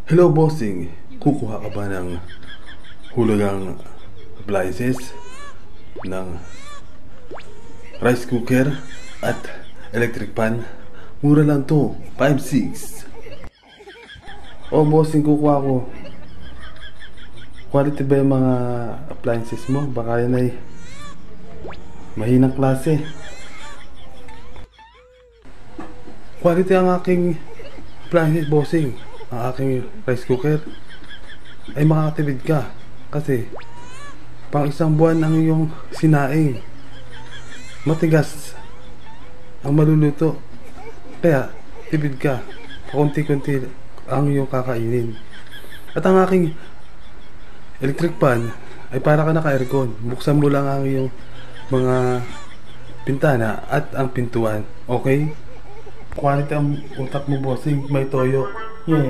Hello bossing, kukuha ka ba ng hulugang appliances ng rice cooker at electric pan? Mura lang to, 5-6. Oh bossing, kukuha ko. Quality ba yung mga appliances mo? Baka yan ay mahinang klase. Quality ang aking appliances bossing. Ang aking rice cooker ay makakatipid ka kasi pang isang buwan ang iyong sinaing. Matigas ang maluluto, kaya tipid ka, pakunti-kunti ang iyong kakainin. At ang aking electric pan ay para ka naka-aircon. Buksan mo lang ang iyong mga pintana at ang pintuan. Okay? Quality ang utak mo bossing, may toyo. Yeah.